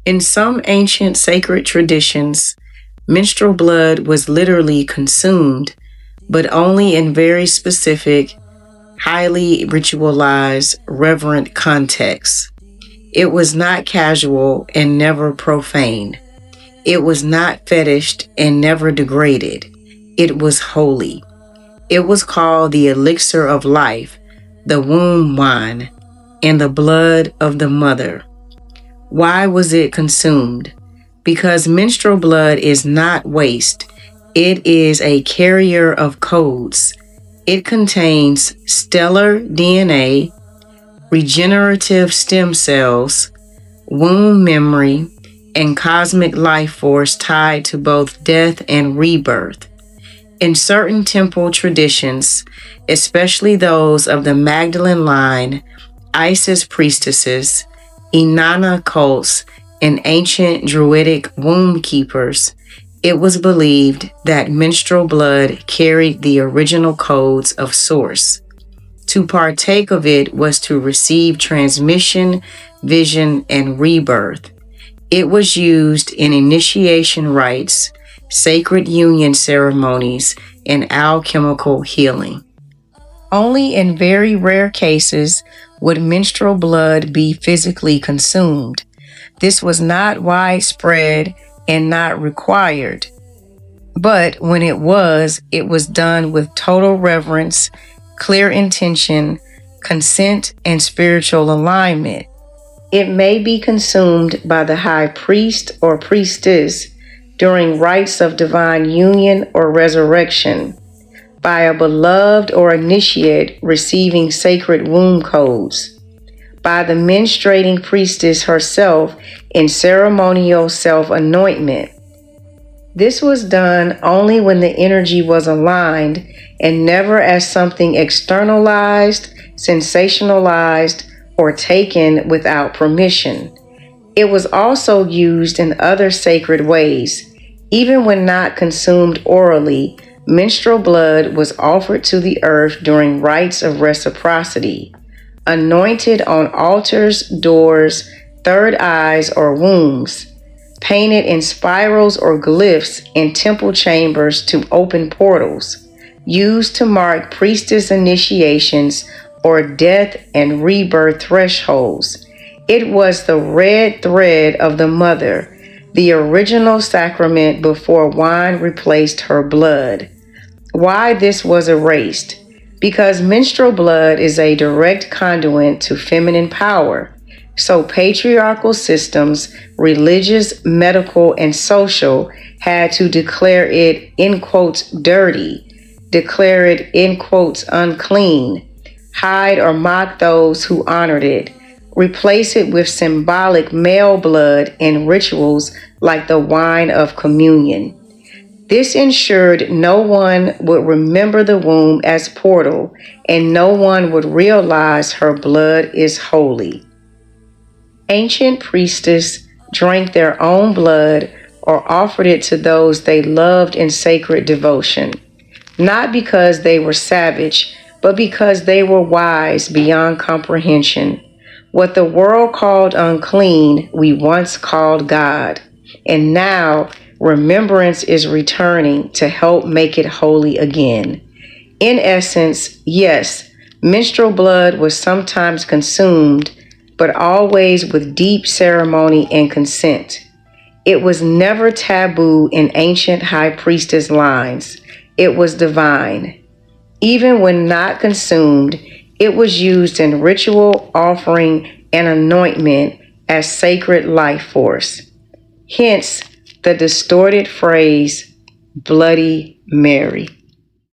In some ancient sacred traditions, menstrual blood was literally consumed, but only in very specific, highly ritualized, reverent contexts. It was not casual and never profane. It was not fetished and never degraded. It was holy. It was called the elixir of life, the womb wine, and the blood of the mother. Why was it consumed? Because menstrual blood is not waste. It is a carrier of codes. It contains stellar DNA, regenerative stem cells, womb memory, and cosmic life force tied to both death and rebirth. In certain temple traditions, especially those of the Magdalene line, Isis priestesses, Inanna cults, and ancient Druidic womb keepers, it was believed that menstrual blood carried the original codes of Source. To partake of it was to receive transmission, vision, and rebirth. It was used in initiation rites, sacred union ceremonies, and alchemical healing. Only in very rare cases would menstrual blood be physically consumed. This was not widespread and not required. But when it was done with total reverence, clear intention, consent, and spiritual alignment. It may be consumed by the high priest or priestess during rites of divine union or resurrection, by a beloved or initiate receiving sacred womb codes, by the menstruating priestess herself in ceremonial self-anointment. This was done only when the energy was aligned and never as something externalized, sensationalized, or taken without permission. It was also used in other sacred ways. Even when not consumed orally, menstrual blood was offered to the earth during rites of reciprocity, anointed on altars, doors, third eyes, or wombs, painted in spirals or glyphs in temple chambers to open portals, used to mark priestess initiations or death and rebirth thresholds. It was the red thread of the mother, the original sacrament before wine replaced her blood. Why this was erased? Because menstrual blood is a direct conduit to feminine power. So patriarchal systems, religious, medical, and social, had to declare it, in quotes, dirty, declare it, in quotes, unclean, hide or mock those who honored it, replace it with symbolic male blood in rituals like the wine of communion. This ensured no one would remember the womb as portal, and no one would realize her blood is holy. Ancient priestesses drank their own blood or offered it to those they loved in sacred devotion, not because they were savage, but because they were wise beyond comprehension. What the world called unclean, we once called God, and now remembrance is returning to help make it holy again. In essence, yes, menstrual blood was sometimes consumed, but always with deep ceremony and consent. It was never taboo in ancient high priestess lines. It was divine. Even when not consumed, it was used in ritual, offering, and anointment as sacred life force. Hence, the distorted phrase, Bloody Mary.